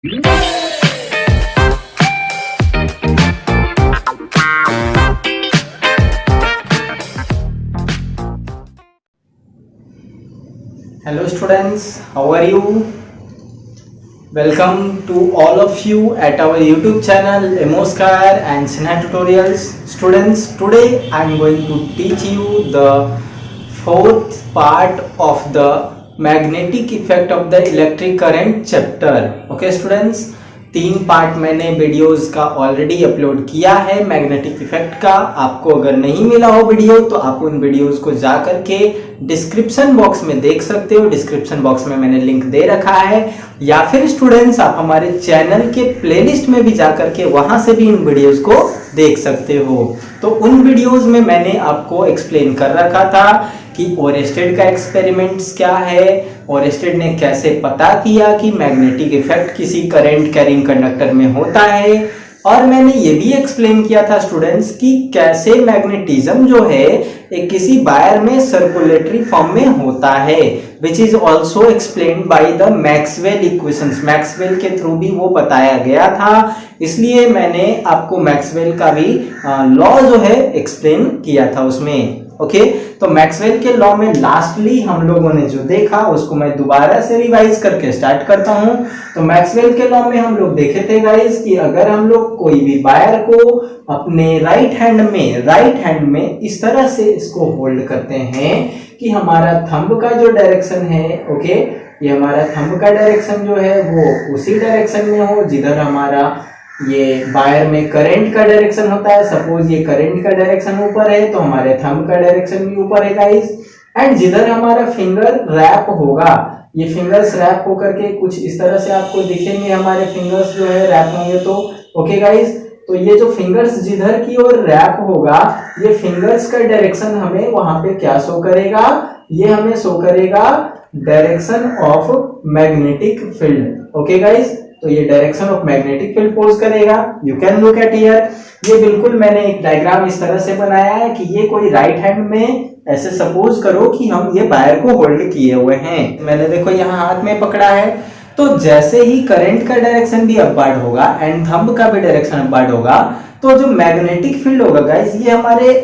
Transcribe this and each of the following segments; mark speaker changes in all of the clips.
Speaker 1: Hello students, how are you? Welcome to all of you at our YouTube channel Emoskar and Sinha Tutorials. Students, today I am going to teach you the fourth part of the magnetic effect of the electric current chapter. Okay students, 3 part मैंने videos का already upload किया है magnetic effect का। आपको अगर नहीं मिला हो वीडियो तो आप उन वीडियोस को जा करके डिस्क्रिप्शन बॉक्स में देख सकते हो। डिस्क्रिप्शन बॉक्स में मैंने लिंक दे रखा है, या फिर स्टूडेंट्स आप हमारे चैनल के प्लेलिस्ट में भी जा करके वहां से भी इन वीडियोस को देख सकते हो। तो उन वीडियोस में मैंने आपको एक्सप्लेन कर रखा था कि ओरेस्टेड का एक्सपेरिमेंट्स क्या है, ओरेस्टेड ने कैसे पता किया कि मैग्नेटिक इफेक्ट किसी करंट कैरिंग कंडक्टर में होता है, और मैंने ये भी एक्सप्लेन किया था स्टूडेंट्स कि कैसे मैग्नेटिज्म जो है एक किसी वायर में सर्कुलेटरी फॉर्म में होता है, which is also explained by the Maxwell equations. Maxwell के थ्रू भी वो बताया गया था, इसलिए मैंने आपको मैक्सवेल का भी लॉ जो है एक्सप्लेन किया था उसमें। ओके तो मैक्सवेल के लॉ में लास्टली हम लोगों ने जो देखा उसको मैं दोबारा से रिवाइज करके स्टार्ट करता हूं। तो मैक्सवेल के लॉ में हम लोग देखे थे गाइस कि अगर हम लोग कोई भी वायर को अपने राइट हैंड में इस तरह से इसको होल्ड करते हैं कि हमारा थंब का जो डायरेक्शन है, ओके, ये हमारा थंब का डायरेक्शन जो है वो उसी डायरेक्शन में हो जिधर हमारा ये वायर में करंट का डायरेक्शन होता है। सपोज ये करंट का डायरेक्शन ऊपर है तो हमारे थंब का डायरेक्शन भी ऊपर है गाइस। एंड जिधर हमारा फिंगर रैप होगा, ये फिंगर्स रैप होकर के कुछ इस तरह से आपको दिखेंगे, हमारे फिंगर्स जो है रैप होंगे। तो ओके गाइस, तो ये जो फिंगर्स जिधर की ओर रैप होगा, ये फिंगर्स का डायरेक्शन हमें वहां पे क्या शो करेगा, ये हमें शो करेगा direction of magnetic field. Okay guys, तो ये direction of magnetic field pose करेगा। You can look at here, ये बिल्कुल मैंने एक डायग्राम इस तरह से बनाया है कि ये कोई राइट हैंड में ऐसे सपोज करो कि हम ये वायर को होल्ड किए हुए हैं। मैंने देखो यहाँ हाथ में पकड़ा है, तो जैसे ही करंट का डायरेक्शन भी अपवर्ड होगा एंड थंब का भी डायरेक्शन अपवर्ड होगा, तो जो मैग्नेटिक फील्ड होगा गाइस ये हमारे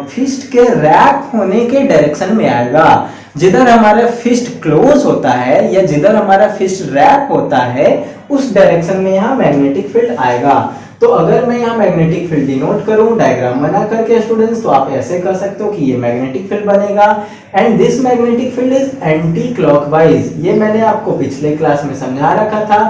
Speaker 1: फिस्ट के रैप होने के डायरेक्शन में आएगा। जिधर हमारा फिस्ट क्लोज होता है या जिधर हमारा फिस्ट रैप होता है उस डायरेक्शन में यहाँ मैग्नेटिक फील्ड आएगा। तो अगर मैं यहाँ मैग्नेटिक फील्ड डिनोट करूं डायग्राम बना करके स्टूडेंट्स, तो आप ऐसे कर सकते हो कि ये मैग्नेटिक फील्ड बनेगा and this magnetic field is anti clockwise. ये मैंने आपको पिछले क्लास में समझा रखा था।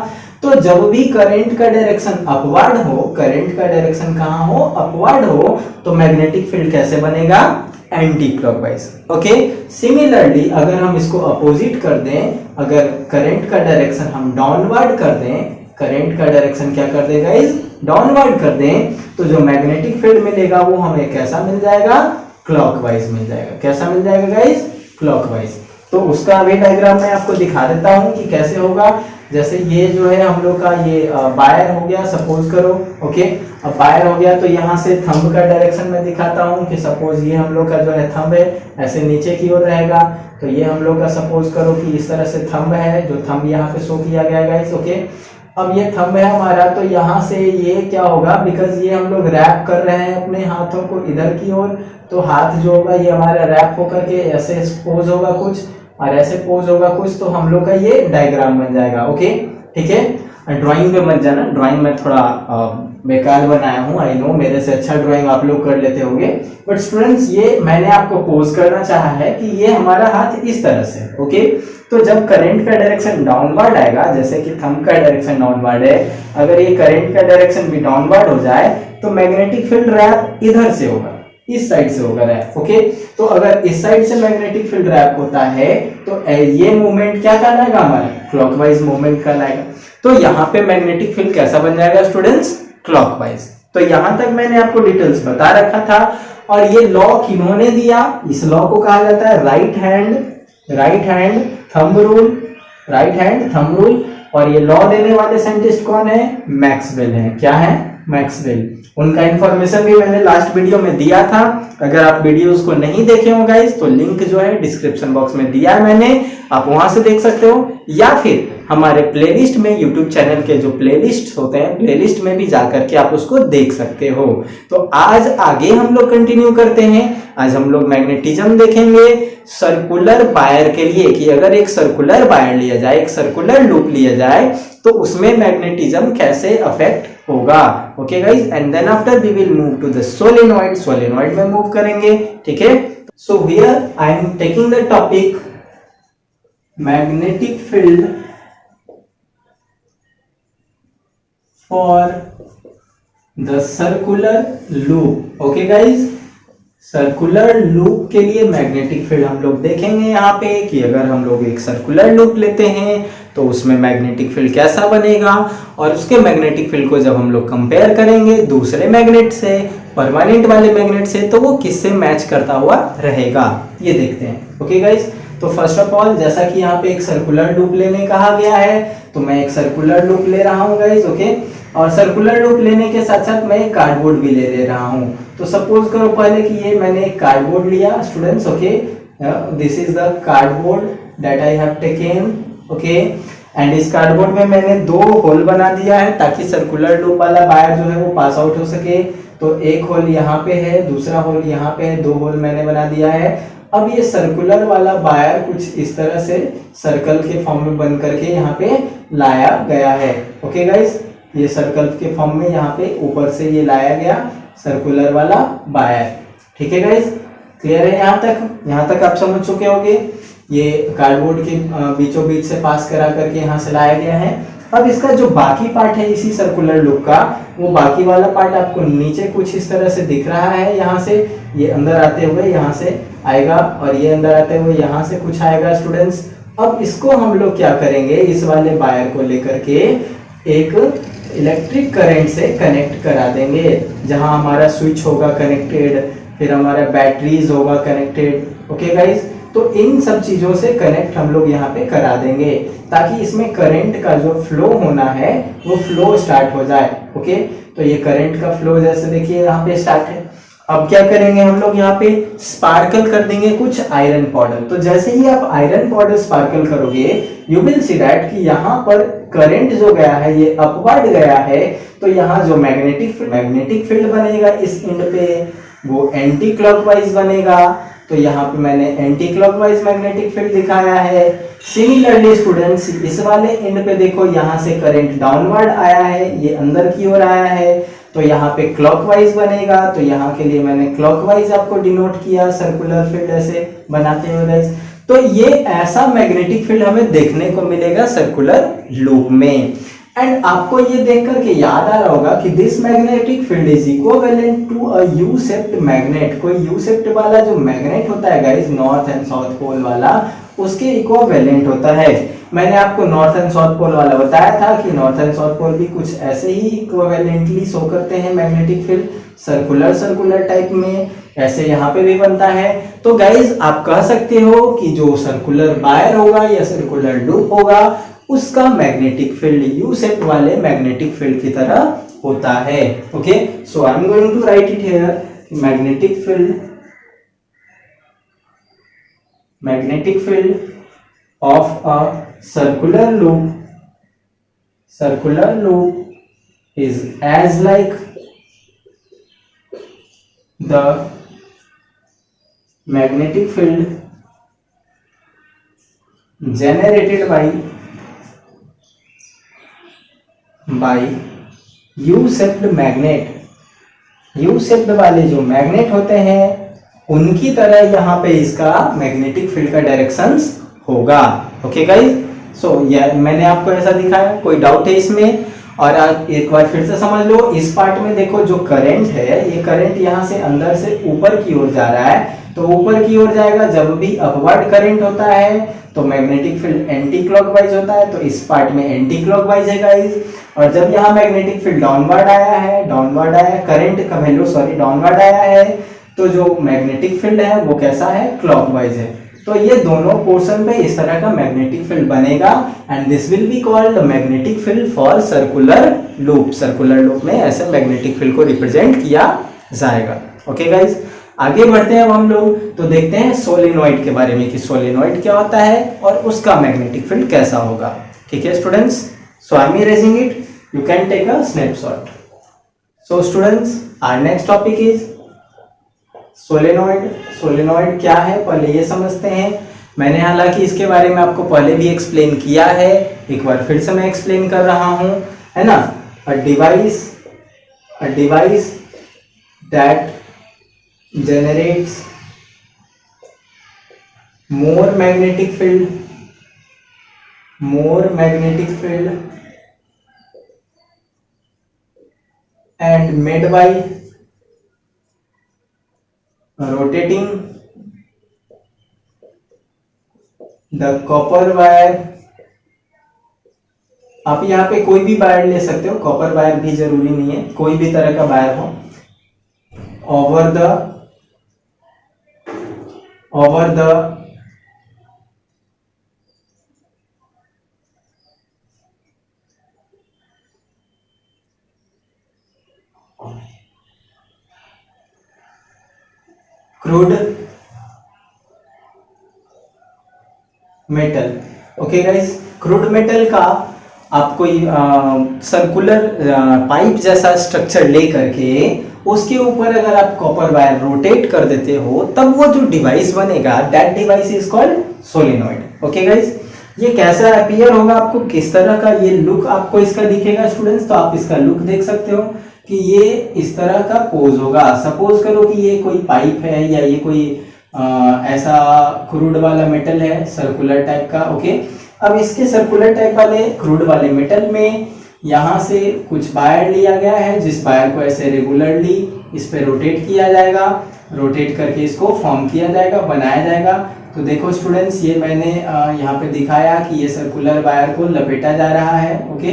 Speaker 1: तो जब भी करंट का डायरेक्शन अपवर्ड हो, करंट का डायरेक्शन कहाँ हो, अपवर्ड हो, तो मैग्नेटिक फील्ड कैसे बनेगा, एंटी क्लॉकवाइज। ओके, सिमिलरली अगर हम इसको अपोजिट कर दें, अगर करंट का डायरेक्शन हम डाउनवर्ड कर दें, करंट का डायरेक्शन क्या कर देगा इस डाउनवर्ड कर दें, तो जो मैग्नेटिक फील्ड मिलेगा वो हमें कैसा मिल जाएगा, क्लॉकवाइज मिल जाएगा। कैसा मिल जाएगा गाइस, क्लॉकवाइज। तो उसका अभी डायग्राम मैं आपको दिखा देता हूं कि कैसे होगा। जैसे ये जो है हम लोग का ये वायर हो गया, सपोज करो। ओके, अब वायर हो गया तो यहाँ से थंब का डायरेक्शन में दिखाता हूँ कि सपोज ये हम लोग का जो है थंब है, ऐसे नीचे की ओर रहेगा। तो ये हम लोग का सपोज करो कि इस तरह से थंब है, जो थंब यहाँ पे शो किया गया गाइस। ओके, अब ये थंब है हमारा, तो यहाँ से ये क्या होगा, बिकॉज ये हम लोग रैप कर रहे हैं अपने हाथों को इधर की ओर, तो हाथ जो होगा ये हमारा रैप होकर के ऐसे पोज होगा कुछ और ऐसे पोज होगा कुछ, तो हम लोग का ये डायग्राम बन जाएगा। ओके, ठीक है। ड्राइंग पे मत जाना, ड्राइंग में थोड़ा बेकार बनाया हूँ, आई नो, मेरे से अच्छा ड्राइंग आप लोग कर लेते होंगे, बट स्टूडेंट्स ये मैंने आपको पोज करना चाहा है कि ये हमारा हाथ इस तरह से। ओके, तो जब करंट का डायरेक्शन डाउनवर्ड आएगा, जैसे कि थंब का डायरेक्शन डाउनवर्ड है, अगर ये करंट का डायरेक्शन भी डाउनवर्ड हो जाए तो मैग्नेटिक फील्ड रैप इधर से होगा, इस साइड से होगा रैप। ओके, तो अगर इस साइड से मैग्नेटिक फील्ड रैप होता है तो ये मूवमेंट क्या कहलाएगा, हमारा क्लॉकवाइज मूवमेंट कहलाएगा। तो यहाँ पे मैग्नेटिक फील्ड कैसा बन जाएगा स्टूडेंट्स, क्लॉकवाइज। तो यहाँ तक मैंने आपको डिटेल्स बता रखा था। और ये लॉ किन्होंने दिया, इस लॉ को कहा जाता है right hand thumb rule, right hand thumb rule. और ये लॉ देने वाले साइंटिस्ट कौन है, मैक्सवेल है। क्या है, मैक्सवेल। उनका इंफॉर्मेशन भी मैंने लास्ट वीडियो में दिया था। अगर आप वीडियोस को नहीं देखे हो गाइस तो लिंक जो है डिस्क्रिप्शन बॉक्स में दिया है मैंने, आप वहां से देख सकते हो, या फिर हमारे प्लेलिस्ट में, यूट्यूब चैनल के जो प्लेलिस्ट होते हैं, प्लेलिस्ट में भी जाकर के आप उसको देख सकते हो। तो आज आगे हम लोग कंटिन्यू करते हैं। आज हम लोग मैग्नेटिज्म देखेंगे सर्कुलर वायर के लिए, कि अगर एक सर्कुलर वायर लिया जाए, एक सर्कुलर लूप लिया जाए, तो उसमें मैग्नेटिज्म कैसे अफेक्ट होगा। Okay guys, and then after we will move to the solenoid. Solenoid में मूव करेंगे, ठीक है। So here I am taking the topic magnetic field for the circular loop. Okay guys, circular loop के लिए magnetic field हम लोग देखेंगे यहाँ पे, कि अगर हम लोग एक सर्कुलर लूप लेते हैं तो उसमें मैग्नेटिक फील्ड कैसा बनेगा, और उसके मैग्नेटिक फील्ड को जब हम लोग कंपेयर करेंगे दूसरे मैग्नेट से, परमानेंट वाले मैग्नेट से, तो वो किससे मैच करता हुआ रहेगा, ये देखते हैं। ओके गाइज, तो फर्स्ट ऑफ ऑल जैसा कि यहाँ पे एक सर्कुलर लूप लेने कहा गया है, तो मैं एक सर्कुलर लूप ले रहा हूँ गाइज। ओके, और सर्कुलर लूप लेने के साथ साथ मैं एक कार्डबोर्ड भी ले रहा हूँ। तो सपोज करो पहले कि ये मैंने एक कार्डबोर्ड लिया students. Okay, this is the cardboard that I have taken. Okay, and इस कार्डबोर्ड में मैंने 2 होल बना दिया है ताकि सर्कुलर लूप वाला वायर जो है वो पास आउट हो सके। तो एक होल यहाँ पे है, दूसरा होल यहाँ पे है, 2 होल मैंने बना दिया है। अब ये सर्कुलर वाला वायर कुछ इस तरह से सर्कल के फॉर्म में बन करके यहाँ पे लाया गया है। ओके गाइज, ये सर्कल के फॉर्म में यहाँ पे ऊपर से ये लाया गया सर्कुलर वाला वायर। ठीक है गाइज, क्लियर है यहाँ तक? यहाँ तक आप समझ चुके होंगे। ये कार्डबोर्ड के बीचों बीच से पास करा करके यहाँ से लाया गया है। अब इसका जो बाकी पार्ट है इसी सर्कुलर लूप का, वो बाकी वाला पार्ट आपको नीचे कुछ इस तरह से दिख रहा है। यहाँ से ये अंदर आते हुए यहाँ से आएगा, और ये अंदर आते हुए यहाँ से कुछ आएगा स्टूडेंट्स। अब इसको हम लोग क्या करेंगे, इस वाले वायर को लेकर के एक इलेक्ट्रिक करंट से कनेक्ट करा देंगे, जहां हमारा स्विच होगा कनेक्टेड, फिर हमारा बैटरीज होगा कनेक्टेड। ओके गाइज, तो इन सब चीजों से कनेक्ट हम लोग यहाँ पे करा देंगे ताकि इसमें करंट का जो फ्लो होना है वो फ्लो स्टार्ट हो जाए। ओके, तो ये करंट का फ्लो जैसे देखिए यहाँ पे स्टार्ट है। अब क्या करेंगे हम लोग, यहाँ पे स्पार्कल कर देंगे कुछ आयरन पाउडर। तो जैसे ही आप आयरन पाउडर स्पार्कल करोगे, यू विल सी दैट कि यहाँ पर करंट जो गया है ये अपवर्ड गया है। तो यहाँ जो मैग्नेटिक फील्ड बनेगा इस एंड पे, वो एंटी क्लॉकवाइज बनेगा। तो यहाँ पे मैंने एंटी क्लॉकवाइज मैग्नेटिक फील्ड दिखाया है। सिमिलरली स्टूडेंट्स, इस वाले एंड पे देखो, यहाँ से करंट डाउनवर्ड आया है, ये अंदर की ओर आया है, तो यहाँ पे क्लॉकवाइज बनेगा। तो यहाँ के लिए मैंने क्लॉकवाइज आपको डिनोट किया सर्कुलर फील्ड ऐसे बनाते हुए गाइस। तो ये ऐसा मैग्नेटिक फील्ड हमें देखने को मिलेगा सर्कुलर लूप में। एंड आपको ये देख करके याद आ रहा होगा कि this magnetic field is equivalent to a U shaped magnet. कोई यू शेप्ड वाला जो मैग्नेट होता है guys, north and south pole वाला, उसके इक्विवेलेंट होता है। मैंने आपको नॉर्थ एंड साउथ पोल वाला बताया था कि नॉर्थ एंड साउथ पोल भी कुछ ऐसे ही इक्विवेलेंटली शो करते हैं मैग्नेटिक फील्ड, सर्कुलर टाइप में। ऐसे यहाँ पे भी बनता है। तो गाइज आप कह सकते हो कि जो सर्कुलर वायर होगा या सर्कुलर लूप होगा, उसका मैग्नेटिक फील्ड यू शेप वाले मैग्नेटिक फील्ड की तरह होता है। Okay, so I am going to write it here, magnetic field of a circular loop is as like the magnetic field generated by U-shaped magnet। U-shaped वाले जो magnet होते हैं उनकी तरह यहाँ पे इसका मैग्नेटिक फील्ड का डायरेक्शंस होगा। ओके गाइस, सो मैंने आपको ऐसा दिखाया, कोई डाउट है इसमें? और आप एक बार फिर से समझ लो, इस पार्ट में देखो जो करंट है, ये करंट यहाँ से अंदर से ऊपर की ओर जा रहा है। तो ऊपर की ओर जाएगा, जब भी अपवर्ड करंट होता है तो मैग्नेटिक फील्ड एंटी क्लॉकवाइज होता है, तो इस पार्ट में एंटी क्लॉकवाइज है गाइस। और जब यहाँ मैग्नेटिक फील्ड डाउनवर्ड आया, करंट का वैल्यू डाउनवर्ड आया है, तो जो मैग्नेटिक फील्ड है वो कैसा है, क्लॉकवाइज है। तो ये दोनों पोर्शन पे इस तरह का मैग्नेटिक फील्ड बनेगा and this will be called magnetic field for circular loop. Circular loop में ऐसे मैग्नेटिक फील्ड को रिप्रेजेंट किया जाएगा। ओके गाइज, आगे बढ़ते हैं अब हम लोग, तो देखते हैं सोलेनॉइड के बारे में कि सोलेनॉइड क्या होता है और उसका मैग्नेटिक फील्ड कैसा होगा। ठीक है students, so I am erasing it, you can take a snapshot. So students, our next topic is solenoid. Solenoid क्या है पहले ये समझते हैं। मैंने हालांकि इसके बारे में आपको पहले भी एक्सप्लेन किया है, एक बार फिर से मैं एक्सप्लेन कर रहा हूं, है ना। A device that generates more magnetic field and made by rotating the copper wire। आप यहाँ पे कोई भी वायर ले सकते हो, कॉपर वायर भी जरूरी नहीं है, कोई भी तरह का वायर हो, over the crude metal. Okay guys, crude metal का आप कोई सर्कुलर पाइप जैसा स्ट्रक्चर ले करके उसके ऊपर अगर आप कॉपर वायर रोटेट कर देते हो, तब वो जो डिवाइस बनेगा, that device is called solenoid. Okay guys, ये कैसा अपीयर होगा, आपको किस तरह का ये लुक आपको इसका दिखेगा स्टूडेंट्स। तो आप इसका लुक देख सकते हो कि ये इस तरह का पोज होगा। सपोज करो कि ये कोई पाइप है या ये कोई ऐसा क्रूड वाला मेटल है सर्कुलर टाइप का। ओके, अब इसके सर्कुलर टाइप वाले क्रूड वाले मेटल में यहाँ से कुछ वायर लिया गया है, जिस वायर को ऐसे रेगुलरली इस पे रोटेट किया जाएगा, रोटेट करके इसको फॉर्म किया जाएगा, बनाया जाएगा। तो देखो स्टूडेंट्स, ये मैंने यहाँ पे दिखाया कि ये सर्कुलर वायर को लपेटा जा रहा है। ओके,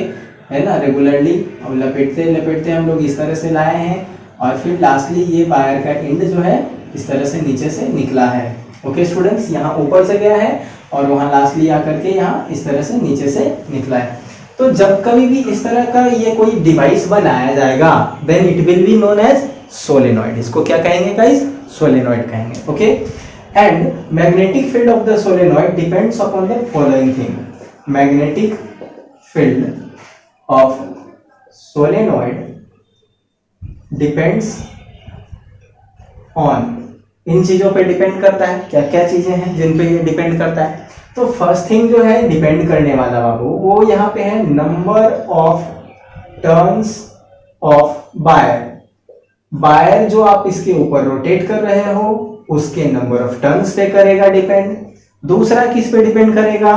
Speaker 1: है ना, रेगुलरली। अब लपेटते लपेटते हम लोग इस तरह से लाए हैं और फिर लास्टली ये वायर का एंड जो है इस तरह से नीचे से निकला है। ओके स्टूडेंट्स, यहाँ ऊपर से गया है और वहाँ लास्टली आकर के यहाँ इस तरह से नीचे से निकला है। तो जब कभी भी इस तरह का ये कोई डिवाइस बनाया जाएगा, then it will be known as solenoid. इसको क्या कहेंगे गाइस? सोलेनॉइड कहेंगे। Okay, and magnetic field of the solenoid depends upon the following thing. Magnetic field of solenoid depends on, इन चीजों पे डिपेंड करता है। क्या क्या चीजें हैं जिन पे ये डिपेंड करता है? तो फर्स्ट थिंग जो है डिपेंड करने वाला बाबू, वो यहाँ पे है number of turns of wire. Wire जो आप इसके ऊपर रोटेट कर रहे हो उसके नंबर ऑफ टर्न्स पे करेगा डिपेंड। दूसरा किस पे डिपेंड करेगा?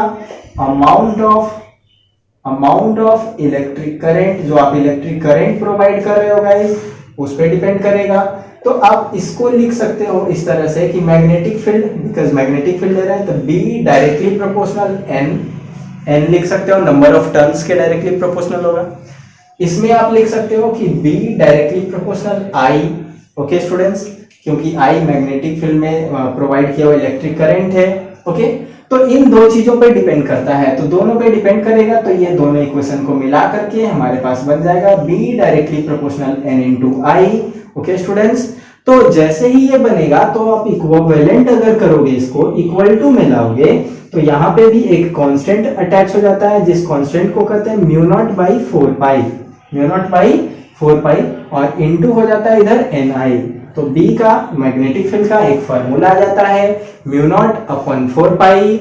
Speaker 1: अमाउंट ऑफ इलेक्ट्रिक करंट, जो आप इलेक्ट्रिक करंट प्रोवाइड कर रहे हो गाइस, उस पे डिपेंड करेगा। तो आप इसको लिख सकते हो इस तरह से कि magnetic field, because magnetic field ले रहे हैं तो B डायरेक्टली प्रोपोर्शनल N लिख सकते हो, नंबर ऑफ टर्न्स के डायरेक्टली प्रोपोर्शनल होगा। इसमें आप लिख सकते हो कि B directly proportional I। Okay students, क्योंकि I मैग्नेटिक फील्ड में प्रोवाइड किया हुआ इलेक्ट्रिक करंट है। ओके, तो इन दो चीजों पे डिपेंड करता है, तो दोनों पे डिपेंड करेगा। तो ये दोनों इक्वेशन को मिला करके हमारे पास बन जाएगा B directly proportional N into I। Okay students, तो जैसे ही ये बनेगा तो आप इक्विवेलेंट अगर करोगे, इसको इक्वल टू में लाओगे, तो यहाँ पे भी एक कांस्टेंट अटैच हो जाता है, जिस कांस्टेंट को कहते हैं म्यू नॉट बाई 4 पाई, और इनटू हो जाता है इधर Ni। तो B का मैग्नेटिक फील्ड का एक फार्मूला आ जाता है mu naught upon 4 pi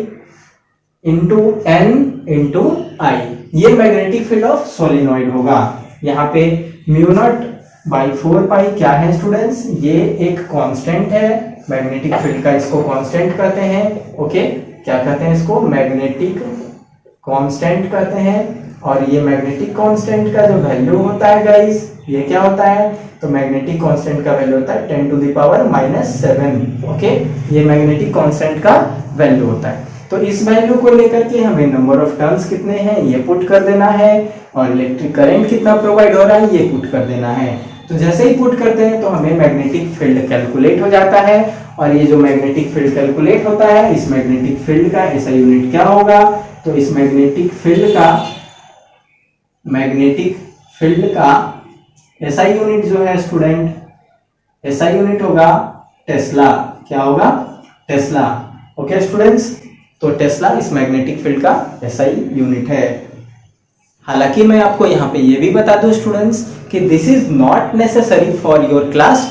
Speaker 1: into N into I। ये मैग्नेटिक फील्ड ऑफ सोलेनॉइड होगा। यहाँ पे म्यू नॉट बाई 4 पाई क्या है स्टूडेंट्स? ये एक कांस्टेंट है मैग्नेटिक फील्ड का, इसको कांस्टेंट कहते हैं। ओके, क्या कहते हैं इसको? मैग्नेटिक कांस्टेंट कहते हैं। और ये मैग्नेटिक कांस्टेंट का जो वैल्यू होता है गाइस, ये क्या होता है? तो मैग्नेटिक कांस्टेंट का वैल्यू होता है 10 to the power -7। ओके, ये मैग्नेटिक कांस्टेंट का वैल्यू होता है। तो इस वैल्यू को लेकर के हमें नंबर ऑफ टर्न्स कितने हैं ये पुट कर देना है, और इलेक्ट्रिक करंट कितना प्रोवाइड हो रहा है ये पुट कर देना है। तो जैसे ही पुट करते हैं तो हमें मैग्नेटिक फील्ड कैलकुलेट हो जाता है, और ये जो मैग्नेटिक फील्ड कैलकुलेट होता है, इस मैग्नेटिक फील्ड का ऐसा यूनिट क्या होगा? तो इस मैग्नेटिक फील्ड का ऐसा यूनिट जो है स्टूडेंट, ऐसा यूनिट होगा टेस्ला। क्या होगा? टेस्ला। ओके स्टूडेंट्स, तो टेस्ला इस मैग्नेटिक फील्ड का ऐसा ही यूनिट है। हालांकि मैं आपको यहाँ पे ये भी बता दूं स्टूडेंट्स कि this is not necessary for your class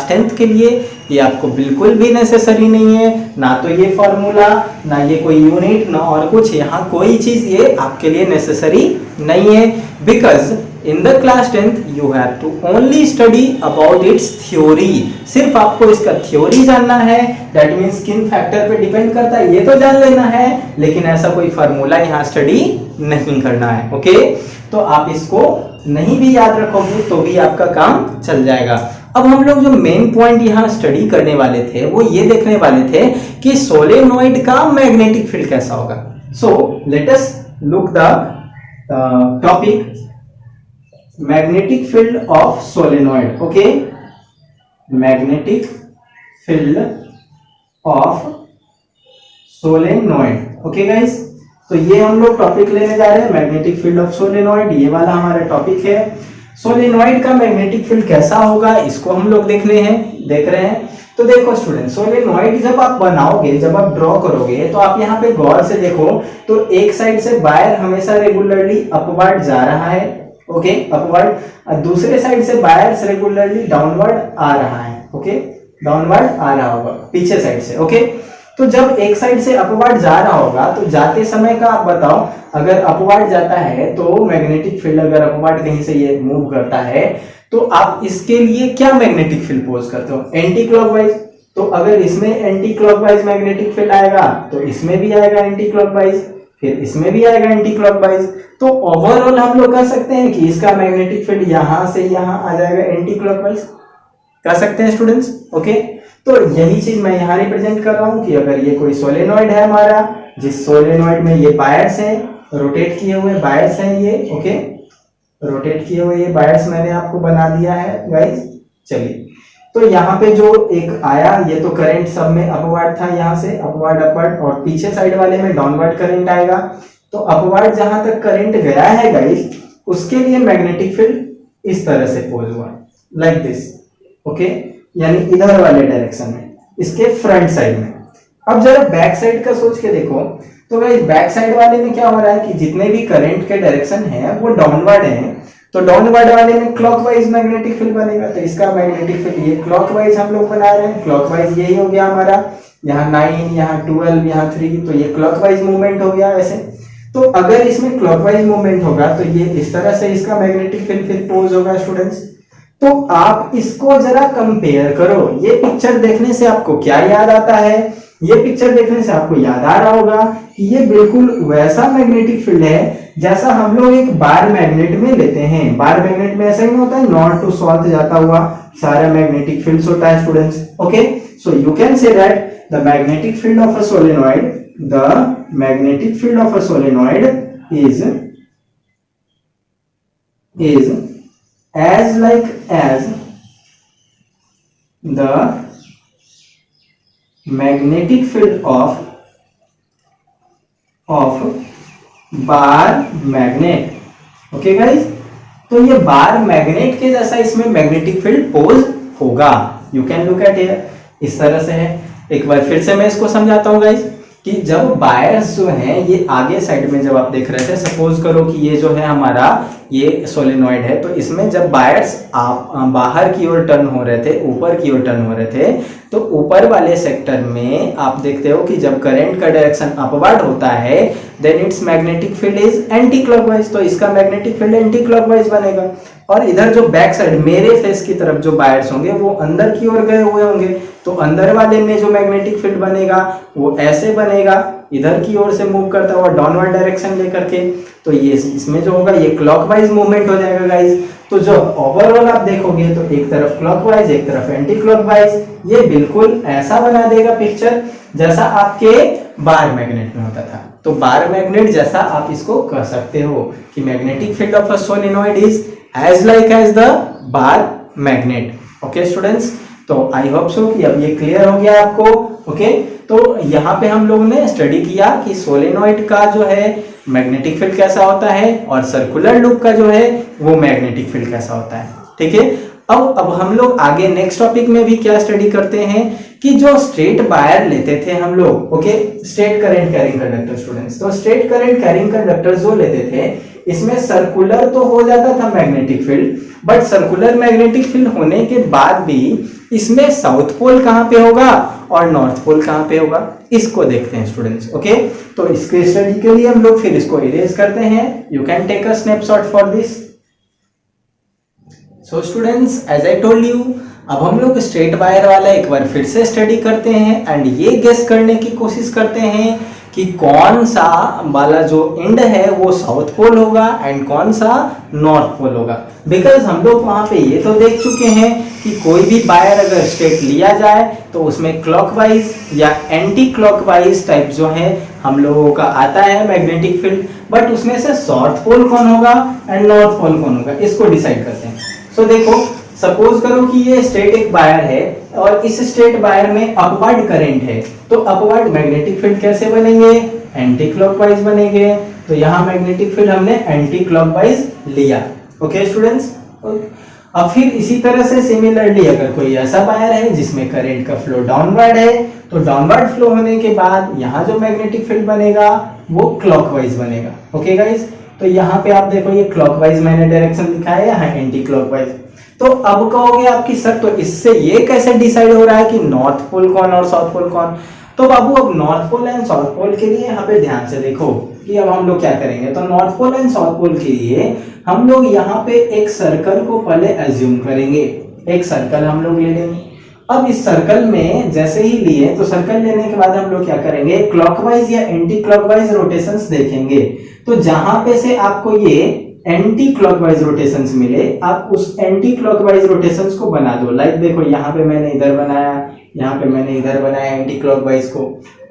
Speaker 1: tenth के लिए ये आपको बिल्कुल भी नेसेसरी नहीं है, ना तो ये फॉर्मूला, ना ये कोई यूनिट, ना और कुछ, यहाँ कोई चीज ये आपके लिए नेसेसरी नहीं है। Because in the class 10th you have to only study about its theory, सिर्फ आपको इसका थ्योरी जानना है। दैट मीन्स किन फैक्टर पे डिपेंड करता है ये तो जान लेना है, लेकिन ऐसा कोई फार्मूला यहाँ स्टडी नहीं करना है। ओके, तो आप इसको नहीं भी याद रखोगे तो भी आपका काम चल जाएगा। अब हम लोग जो मेन पॉइंट यहाँ स्टडी करने वाले थे वो ये देखने वाले थे कि सोलेनोइड का मैग्नेटिक फील्ड कैसा होगा। So let us look the topic magnetic field of solenoid. Okay, magnetic field of solenoid. Okay guys, तो ये हम लोग टॉपिक लेने जा रहे हैं मैग्नेटिक फील्ड ऑफ सोलेनोइड, ये वाला हमारा टॉपिक है। सोलेनोइड का मैग्नेटिक फील्ड कैसा होगा इसको हम लोग देख रहे हैं। तो देखो स्टूडेंट, सोलेनोइड जब आप बनाओगे, जब आप ड्रॉ करोगे तो आप यहाँ पे गौर से देखो तो एक साइड से वायर हमेशा रेगुलरली अपवर्ड जा रहा है। ओके, अपवर्ड, दूसरे साइड से वायर्स रेगुलरली डाउनवर्ड आ रहा है। ओके, डाउनवर्ड आ रहा होगा पीछे साइड से। ओके, तो जब एक साइड से अपवर्ड जा रहा होगा तो जाते समय का आप बताओ, अगर अपवर्ड जाता है तो मैग्नेटिक फील्ड, अगर अपवर्ड कहीं से ये मूव करता है तो आप इसके लिए क्या मैग्नेटिक फील्ड पोज करते हो? Anti clockwise. तो अगर इसमें एंटी क्लॉकवाइज मैग्नेटिक फील्ड आएगा तो इसमें भी आएगा एंटी क्लॉकवाइज, फिर इसमें भी आएगा एंटी क्लॉकवाइज। तो ओवरऑल हम लोग कह सकते हैं कि इसका मैग्नेटिक फील्ड यहां से यहां आ जाएगा एंटी क्लॉकवाइज, कह सकते हैं स्टूडेंट्स। ओके, तो यही चीज मैं यहाँ रिप्रेजेंट कर रहा हूँ कि अगर ये कोई सोलेनोइड है हमारा, जिस सोलेनोइड में ये वायर्स हैं, रोटेट किए हुए वायर्स हैं ये। ओके, रोटेट किए हुए ये वायर्स मैंने आपको बना दिया है गाइस। चलिए, तो यहाँ पे जो एक आया ये तो करंट सब में अपवर्ड था, यहाँ से अपवर्ड अपवर्ड, और पीछे साइड वाले में डाउनवर्ड करंट आएगा। तो अपवर्ड जहां तक करंट गया है गाइस, उसके लिए मैग्नेटिक फील्ड इस तरह से पोज हुआ, लाइक दिस। ओके, यानी इधर वाले डायरेक्शन में, इसके फ्रंट साइड में। अब जरा बैक साइड का सोच के देखो तो गाइस, बैक साइड वाले में क्या हो रहा है कि जितने भी करंट के डायरेक्शन है वो डाउनवर्ड है, तो डाउनवर्ड वाले में क्लॉकवाइज मैग्नेटिक फील्ड बनेगा। तो इसका मैग्नेटिक फील्ड ये क्लॉकवाइज हम लोग बना रहे हैं, क्लॉकवाइज यही हो गया हमारा, यहाँ 9, यहाँ 12, यहाँ 3, तो ये क्लॉकवाइज मूवमेंट हो गया ऐसे। तो अगर इसमें क्लॉकवाइज मूवमेंट होगा तो ये इस तरह से इसका मैग्नेटिक फील्ड फिर पोज होगा स्टूडेंट्स। तो आप इसको जरा कंपेयर करो, ये पिक्चर देखने से आपको क्या याद आता है? ये पिक्चर देखने से आपको याद आ रहा होगा कि ये बिल्कुल वैसा मैग्नेटिक फील्ड है जैसा हम लोग एक बार मैग्नेट में लेते हैं। बार मैग्नेट में ऐसा ही होता है, नॉर्थ टू साउथ जाता हुआ सारा मैग्नेटिक फील्ड होता है students. Okay, so you can say that the magnetic field of a solenoid, the magnetic field of a solenoid is as like as the magnetic field of bar magnet. Okay guys, तो ये bar magnet के जैसा इसमें magnetic field pose होगा। You can look at here, इस तरह से है। एक बार फिर से मैं इसको समझाता हूँ गाइस कि जब वायर्स जो हैं ये आगे साइड में जब आप देख रहे थे, सपोज करो कि ये जो है हमारा ये सोलेनोइड है, तो इसमें जब वायर्स बाहर की ओर टर्न हो रहे थे, ऊपर की ओर टर्न हो रहे थे, तो ऊपर वाले सेक्टर में आप देखते हो कि जब करंट का डायरेक्शन अपवर्ड होता है then its magnetic field is anti clockwise, तो इसका मैग्नेटिक फील्ड एंटी क्लॉकवाइज बनेगा। और इधर जो बैक साइड मेरे फेस की तरफ जो वायर्स होंगे वो अंदर की ओर गए हुए होंगे, तो अंदर वाले में जो मैग्नेटिक फील्ड बनेगा वो ऐसे बनेगा, इधर की ओर से मूव करता हुआ डाउनवर्ड डायरेक्शन लेकर के। तो ये इसमें जो होगा ये क्लॉकवाइज मूवमेंट हो जाएगा गाइस। तो जो ओवरऑल आप देखोगे तो एक तरफ क्लॉकवाइज एक तरफ एंटी क्लॉकवाइज, ये बिल्कुल ऐसा बना देगा पिक्चर जैसा आपके बार मैग्नेट में होता था। तो बार मैग्नेट जैसा आप इसको कह सकते हो कि magnetic field of a solenoid is as like as the bar magnet. Okay students, तो आई होप सो कि अब ये क्लियर हो गया आपको। ओके, तो यहाँ पे हम लोगों ने स्टडी किया कि सोलेनोइड का जो है मैग्नेटिक फील्ड कैसा होता है और सर्कुलर लूप का जो है वो मैग्नेटिक फील्ड कैसा होता है। ठीक है, अब हम लोग आगे नेक्स्ट टॉपिक में भी क्या स्टडी करते हैं कि जो स्ट्रेट वायर लेते थे हम लोग, okay, straight current carrying conductor students, तो स्ट्रेट करंट कैरिंग कंडक्टर जो लेते थे इसमें सर्कुलर तो हो जाता था magnetic field, but circular magnetic field होने के बाद भी इसमें साउथ पोल कहां पे होगा और नॉर्थ पोल कहां पे होगा, इसको देखते हैं स्टूडेंट्स। ओके, तो इसके स्टडी के लिए हम लोग फिर इसको इरेज करते हैं। You can take a snapshot for this. So students, as I told you, अब हम लोग स्ट्रेट वायर वाला एक बार फिर से स्टडी करते हैं एंड ये गेस करने की कोशिश करते हैं कि कौन सा वाला जो एंड है वो साउथ पोल होगा एंड कौन सा नॉर्थ पोल होगा। बिकॉज हम लोग वहां पे ये तो देख चुके हैं कि कोई भी वायर अगर स्ट्रेट लिया जाए तो उसमें क्लॉकवाइज या एंटी क्लॉकवाइज टाइप जो है हम लोगों का आता है मैग्नेटिक फील्ड, बट उसमें से साउथ पोल कौन होगा एंड नॉर्थ पोल कौन होगा, इसको डिसाइड करते हैं। सो देखो, सपोज करो कि ये स्ट्रेट एक वायर है और इस स्ट्रेट वायर में अपवर्ड करंट है, तो अपवर्ड मैग्नेटिक फील्ड कैसे बनेंगे, एंटी क्लॉकवाइज बनेंगे। तो यहाँ मैग्नेटिक फील्ड हमने एंटी क्लॉकवाइज लिया। ओके स्टूडेंट्स, अब फिर इसी तरह से सिमिलरली अगर कोई ऐसा वायर है जिसमें करंट का फ्लो डाउनवर्ड है, तो डाउनवर्ड फ्लो होने के बाद यहाँ जो मैग्नेटिक फील्ड बनेगा वो क्लॉकवाइज बनेगा। ओके गाइस, तो यहाँ पे आप देखो ये क्लॉकवाइज मैंने डायरेक्शन लिखा है, यहाँ एंटी क्लॉकवाइज। तो अब कहोगे आपकी सर तो इससे ये कैसे डिसाइड हो रहा है कि नॉर्थ पोल कौन और साउथ पोल कौन। तो बाबू अब north pole and south pole के लिए यहाँ पे ध्यान से देखो कि अब हम लोग क्या करेंगे। तो north pole and south pole के लिए हम लोग यहाँ पे एक सर्कल को पहले एज्यूम करेंगे, एक सर्कल हम लोग ले लेंगे। अब इस सर्कल में जैसे ही लिए, तो सर्कल लेने के बाद हम लोग क्या करेंगे, क्लॉकवाइज या एंटी क्लॉकवाइज रोटेशंस देखेंगे। तो जहां पे से आपको ये एंटी क्लॉकवाइज रोटेशंस मिले, आप उस एंटी क्लॉकवाइज रोटेशंस को बना दो। लाइक देखो, यहाँ पे मैंने इधर बनाया, यहाँ पे मैंने इधर बनाया एंटी क्लॉकवाइज को,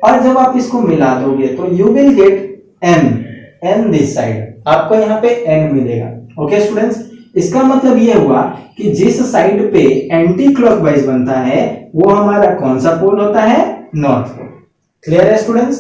Speaker 1: और जब आप इसको मिला दोगे तो you will get an this side, आपको यहाँ पे एन मिलेगा। ओके स्टूडेंट्स, इसका मतलब ये हुआ कि जिस साइड पे एंटी क्लॉकवाइज बनता है वो हमारा कौन सा पोल होता है, नॉर्थ पोल। क्लियर है स्टूडेंट्स।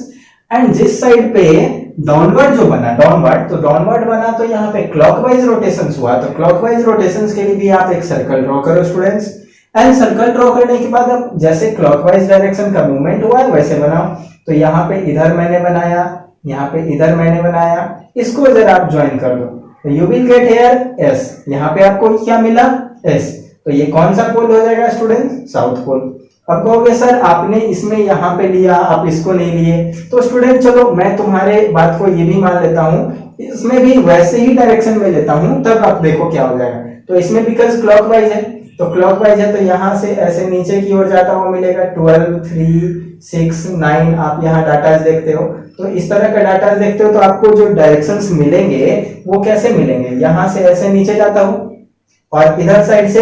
Speaker 1: एंड जिस साइड पे डाउनवर्ड जो बना, तो डाउनवर्ड बना तो यहाँ पे क्लॉकवाइज रोटेशंस हुआ, तो क्लॉकवाइज रोटेशंस के लिए भी आप एक सर्कल ड्रॉ करो स्टूडेंट्स। एंड सर्कल ड्रॉ करने के बाद अब जैसे क्लॉकवाइज डायरेक्शन का मूवमेंट हुआ है वैसे बनाओ। तो यहाँ पे इधर मैंने बनाया, यहाँ पे इधर मैंने बनाया, इसको अगर आप ज्वाइन कर दो तो you will get here S. यहाँ पे आपको क्या मिला, एस। तो ये कौन सा पोल हो जाएगा स्टूडेंट, साउथ पोल। अब कहोगे सर आपने इसमें यहाँ पे लिया, आप इसको नहीं लिए। तो स्टूडेंट चलो मैं तुम्हारे बात को ये भी मान लेता हूँ, इसमें भी वैसे ही डायरेक्शन में लेता हूँ, तब आप देखो क्या हो जाएगा। तो इसमें बिकॉज क्लॉकवाइज है, तो क्लॉकवाइज है तो यहाँ से ऐसे नीचे की ओर जाता हुआ मिलेगा 12, 3, 6, 9। आप यहाँ डाटा देखते हो, तो इस तरह का डाटा देखते हो तो आपको जो डायरेक्शंस मिलेंगे वो कैसे मिलेंगे, यहाँ से ऐसे नीचे जाता हूँ और इधर साइड से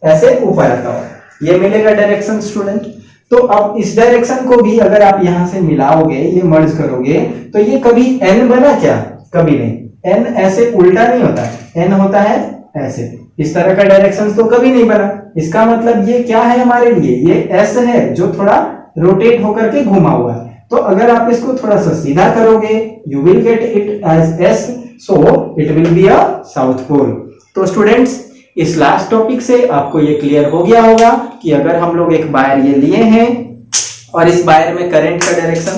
Speaker 1: ऐसे ऊपर आता हूँ, ये मिलेगा डायरेक्शन स्टूडेंट। तो अब इस डायरेक्शन को भी अगर आप यहाँ से मिलाओगे, ये मर्ज करोगे, तो ये कभी एन बना क्या, कभी नहीं। एन ऐसे उल्टा नहीं होता, एन होता है ऐसे, इस तरह का डायरेक्शन तो कभी नहीं बना। इसका मतलब ये क्या है हमारे लिए, ये एस है जो थोड़ा रोटेट होकर के घुमा हुआ है। तो अगर आप इसको थोड़ा सा सीधा करोगे, you will get it as S, so it will be a south pole. तो स्टूडेंट्स, इस लास्ट टॉपिक से आपको ये क्लियर हो गया होगा कि अगर हम लोग एक वायर ये लिए हैं और इस वायर में करंट का डायरेक्शन,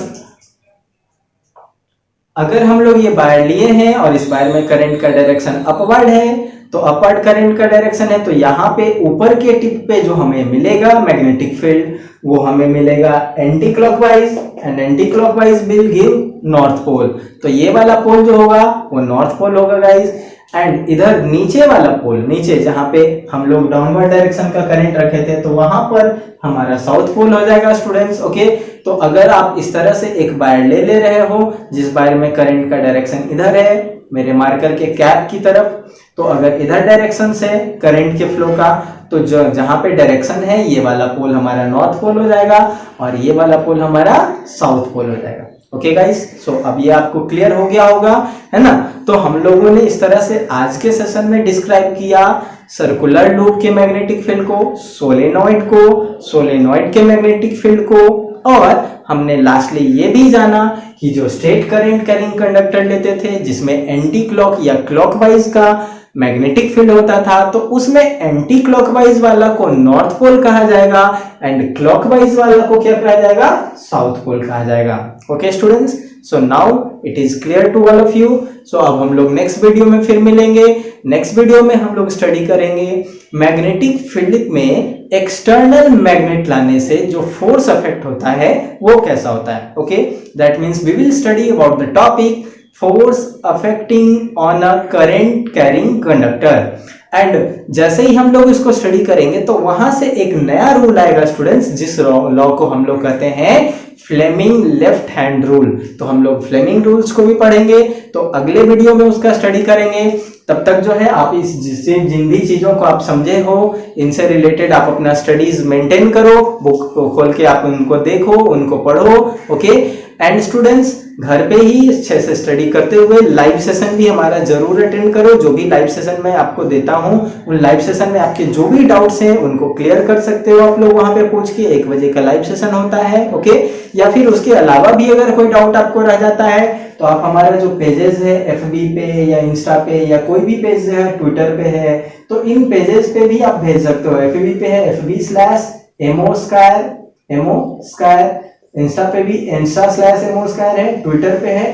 Speaker 1: अगर हम लोग ये वायर लिए हैं और इस वायर में करंट का डायरेक्शन अपवर्ड है, तो अपवर्ड करंट का डायरेक्शन है, तो यहाँ पे ऊपर के टिप पे जो हमें मिलेगा मैग्नेटिक फील्ड वो हमें मिलेगा anti clockwise, and anti clockwise will give north pole. तो ये वाला पोल जो होगा वो नॉर्थ पोल होगा गाइज। एंड इधर नीचे वाला पोल, नीचे जहां पे हम लोग डाउनवर्ड डायरेक्शन का करंट रखे थे, तो वहां पर हमारा साउथ पोल हो जाएगा स्टूडेंट्स। ओके, तो अगर आप इस तरह से एक वायर ले रहे हो जिस वायर में करंट का डायरेक्शन इधर है मेरे मार्कर के कैप की तरफ, तो अगर इधर डायरेक्शन से करंट के फ्लो का, तो जो जहां पे डायरेक्शन है ये वाला पोल हमारा नॉर्थ पोल हो जाएगा और ये वाला पोल हमारा साउथ पोल हो जाएगा। ओके गाइस, सो अब ये आपको क्लियर हो गया होगा, है ना। तो हम लोगों ने इस तरह से आज के सेशन में डिस्क्राइब किया सर्कुलर लूप के मैग्नेटिक फील्ड को, सोलेनॉइड के मैग्नेटिक फील्ड को, और हमने लास्टली ये भी जाना कि जो स्ट्रेट करंट कैरिंग कंडक्टर लेते थे जिसमें एंटी क्लॉक या क्लॉकवाइज का मैग्नेटिक फील्ड होता था, तो उसमें एंटी क्लॉकवाइज वाला को नॉर्थ पोल कहा जाएगा एंड क्लॉकवाइज वाला को क्या कहा जाएगा, साउथ पोल कहा जाएगा। Okay students, so now it is clear to all of you. So अब हम लोग नेक्स्ट वीडियो में फिर मिलेंगे। नेक्स्ट वीडियो में हम लोग स्टडी करेंगे मैग्नेटिक फील्ड में एक्सटर्नल मैग्नेट लाने से जो फोर्स अफेक्ट होता है वो कैसा होता है। Okay, that means we will study about the topic force affecting on a current carrying conductor. And जैसे ही हम लोग इसको स्टडी करेंगे तो वहां से एक नया रूल आएगा स्टूडेंट्स, जिस लॉ को हम लोग कहते हैं फ्लेमिंग लेफ्ट हैंड रूल। तो हम लोग फ्लेमिंग रूल्स को भी पढ़ेंगे, तो अगले वीडियो में उसका स्टडी करेंगे। तब तक जो है आप इस जिन भी चीजों को आप समझे हो इनसे रिलेटेड आप अपना स्टडीज मेंटेन करो, बुक को खोल के आप उनको देखो, उनको पढ़ो। ओके, एंड स्टूडेंट्स घर पे ही अच्छे से स्टडी करते हुए लाइव सेशन भी हमारा जरूर अटेंड करो। जो भी लाइव सेशन मैं आपको देता हूं उन लाइव सेशन में आपके जो भी डाउट्स हैं उनको क्लियर कर सकते हो आप लोग वहां पे पूछ के। 1 बजे का लाइव सेशन होता है। ओके, या फिर उसके अलावा भी अगर कोई डाउट आपको रह जाता है तो आप हमारा जो पेजेस है FB पे या इंस्टा पे या कोई भी पेज है, ट्विटर पे है, तो इन पेजेस पे भी आप भेज सकते हो। FB पे है FB/MO_, इंस्टा पे भी Insta/MO_, है, ट्विटर पे है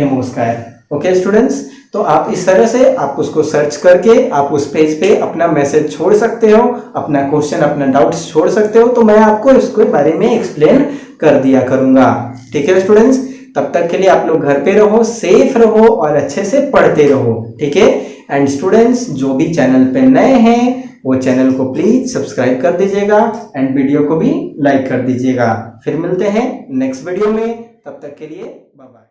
Speaker 1: @MO_। ओके स्टूडेंट्स, तो आप इस तरह से आप उसको सर्च करके आप उस पेज पे अपना मैसेज छोड़ सकते हो, अपना क्वेश्चन, अपना डाउट्स छोड़ सकते हो, तो मैं आपको इसके बारे में एक्सप्लेन कर दिया करूंगा। ठीक है स्टूडेंट्स, तब तक के लिए आप लोग घर पे रहो, सेफ रहो और अच्छे से पढ़ते रहो। ठीक है, एंड स्टूडेंट्स जो भी चैनल पे नए हैं वो चैनल को प्लीज सब्सक्राइब कर दीजिएगा एंड वीडियो को भी लाइक कर दीजिएगा। फिर मिलते हैं नेक्स्ट वीडियो में, तब तक के लिए बाय बाय।